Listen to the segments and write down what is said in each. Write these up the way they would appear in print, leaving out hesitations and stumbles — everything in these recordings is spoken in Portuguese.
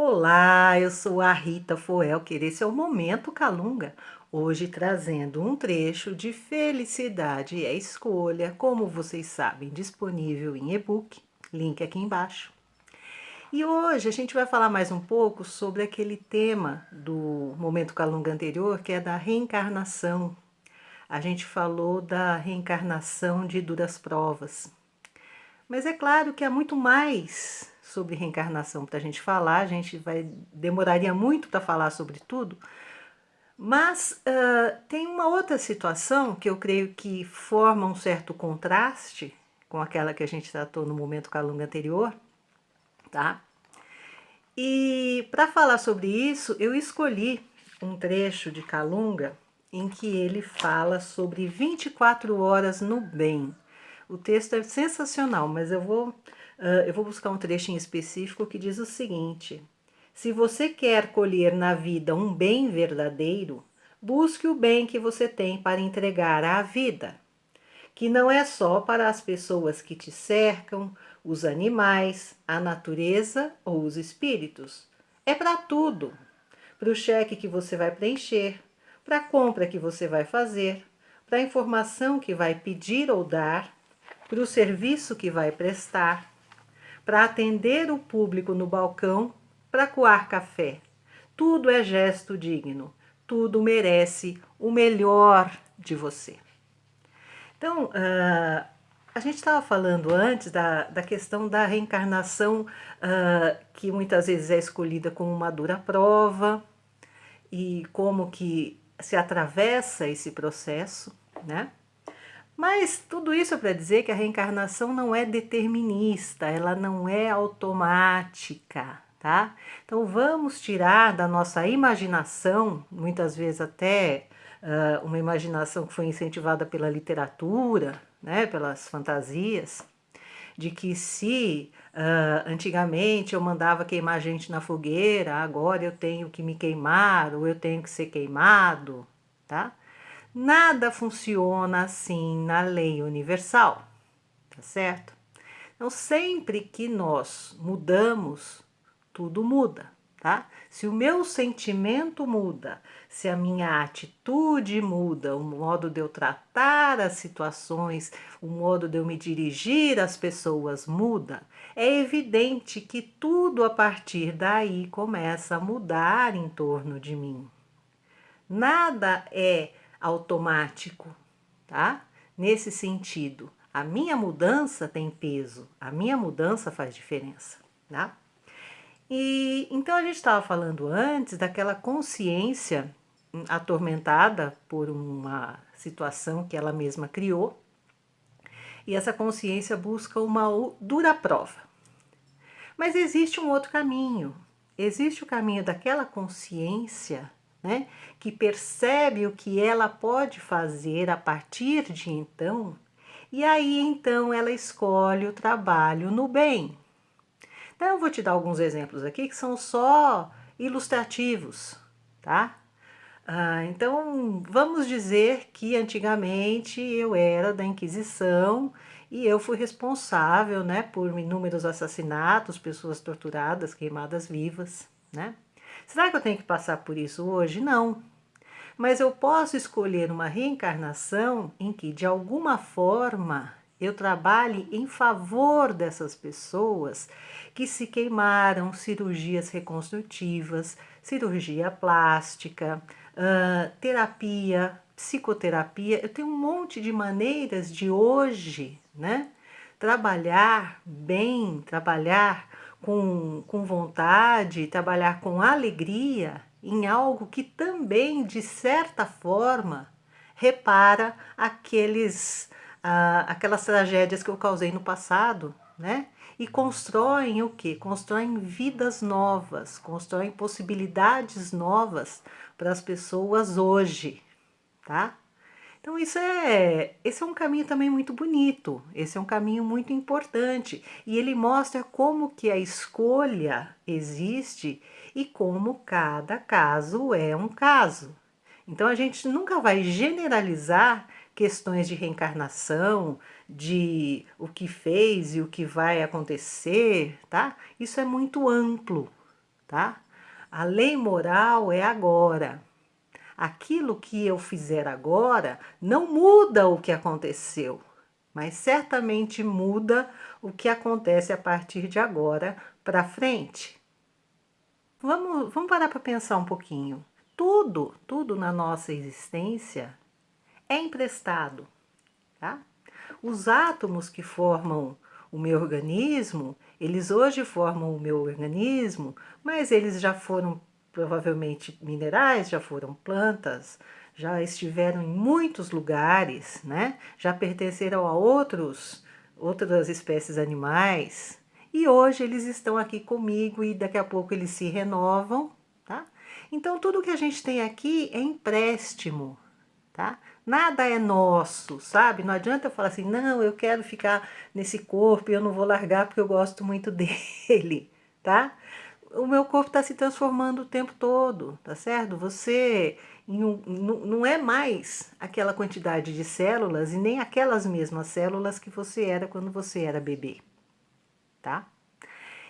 Olá, eu sou a Rita Foelker, esse é o Momento Calunga, hoje trazendo um trecho de Felicidade é Escolha, como vocês sabem, disponível em e-book, link aqui embaixo. E hoje a gente vai falar mais um pouco sobre aquele tema do Momento Calunga anterior, que é da reencarnação. A gente falou da reencarnação de duras provas. Mas é claro que há muito mais sobre reencarnação para a gente falar, demoraria muito para falar sobre tudo, mas tem uma outra situação que eu creio que forma um certo contraste com aquela que a gente tratou no momento calunga anterior, tá? E para falar sobre isso, eu escolhi um trecho de Calunga em que ele fala sobre 24 horas no bem. O texto é sensacional, mas eu vou buscar um trecho em específico que diz o seguinte: se você quer colher na vida um bem verdadeiro, busque o bem que você tem para entregar à vida, que não é só para as pessoas que te cercam, os animais, a natureza ou os espíritos. É para tudo. Para o cheque que você vai preencher, para a compra que você vai fazer, para a informação que vai pedir ou dar, para o serviço que vai prestar, para atender o público no balcão, para coar café. Tudo é gesto digno, tudo merece o melhor de você. Então, a gente estava falando antes da questão da reencarnação, que muitas vezes é escolhida como uma dura prova, e como que se atravessa esse processo, né? Mas tudo isso é para dizer que a reencarnação não é determinista, ela não é automática, tá? Então vamos tirar da nossa imaginação, muitas vezes até uma imaginação que foi incentivada pela literatura, né, pelas fantasias, de que se antigamente eu mandava queimar gente na fogueira, agora eu tenho que me queimar ou eu tenho que ser queimado, tá? Nada funciona assim na lei universal, tá certo? Então, sempre que nós mudamos, tudo muda, tá? Se o meu sentimento muda, se a minha atitude muda, o modo de eu tratar as situações, o modo de eu me dirigir às pessoas muda, é evidente que tudo a partir daí começa a mudar em torno de mim. Nada é automático, tá? Nesse sentido, a minha mudança tem peso, a minha mudança faz diferença, tá? E então a gente estava falando antes daquela consciência atormentada por uma situação que ela mesma criou, e essa consciência busca uma dura prova. Mas existe um outro caminho. Existe o caminho daquela consciência, né, que percebe o que ela pode fazer a partir de então, e aí então ela escolhe o trabalho no bem. Então eu vou te dar alguns exemplos aqui que são só ilustrativos, tá? Então vamos dizer que antigamente eu era da Inquisição e eu fui responsável, né, por inúmeros assassinatos, pessoas torturadas, queimadas vivas, né? Será que eu tenho que passar por isso hoje? Não. Mas eu posso escolher uma reencarnação em que, de alguma forma, eu trabalhe em favor dessas pessoas que se queimaram, cirurgias reconstrutivas, cirurgia plástica, terapia, psicoterapia. Eu tenho um monte de maneiras de hoje, né, trabalhar bem, trabalhar com vontade, trabalhar com alegria em algo que também, de certa forma, repara aquelas tragédias que eu causei no passado, né? E constroem o quê? Constroem vidas novas, constroem possibilidades novas para as pessoas hoje, tá? Então esse é um caminho também muito bonito, esse é um caminho muito importante e ele mostra como que a escolha existe e como cada caso é um caso. Então a gente nunca vai generalizar questões de reencarnação, de o que fez e o que vai acontecer, tá? Isso é muito amplo, tá? A lei moral é agora. Aquilo que eu fizer agora não muda o que aconteceu, mas certamente muda o que acontece a partir de agora para frente. Vamos parar para pensar um pouquinho. Tudo na nossa existência é emprestado, tá? Os átomos que formam o meu organismo, eles hoje formam o meu organismo, mas eles já foram provavelmente minerais, já foram plantas, já estiveram em muitos lugares, né? Já pertenceram a outras espécies animais, e hoje eles estão aqui comigo e daqui a pouco eles se renovam, tá? Então tudo que a gente tem aqui é empréstimo, tá? Nada é nosso, sabe? Não adianta eu falar assim, não, eu quero ficar nesse corpo e eu não vou largar porque eu gosto muito dele, tá? O meu corpo está se transformando o tempo todo, tá certo? Você não é mais aquela quantidade de células e nem aquelas mesmas células que você era quando você era bebê, tá?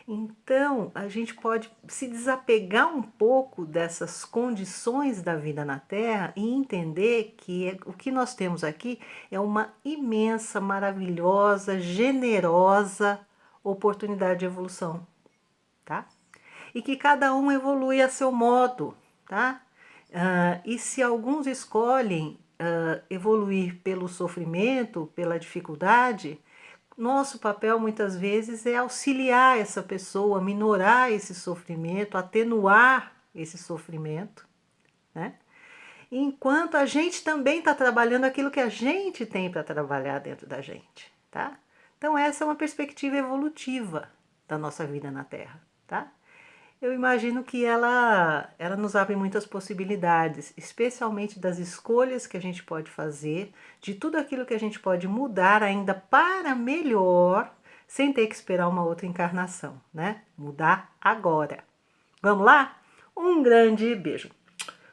Então, a gente pode se desapegar um pouco dessas condições da vida na Terra e entender que o que nós temos aqui é uma imensa, maravilhosa, generosa oportunidade de evolução, tá? E que cada um evolui a seu modo, tá? E se alguns escolhem evoluir pelo sofrimento, pela dificuldade, nosso papel muitas vezes é auxiliar essa pessoa, minorar esse sofrimento, atenuar esse sofrimento, né? Enquanto a gente também está trabalhando aquilo que a gente tem para trabalhar dentro da gente, tá? Então essa é uma perspectiva evolutiva da nossa vida na Terra, tá? Eu imagino que ela nos abre muitas possibilidades, especialmente das escolhas que a gente pode fazer, de tudo aquilo que a gente pode mudar ainda para melhor, sem ter que esperar uma outra encarnação, né? Mudar agora. Vamos lá? Um grande beijo.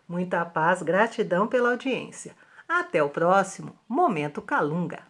Muita paz, gratidão pela audiência. Até o próximo Momento Calunga.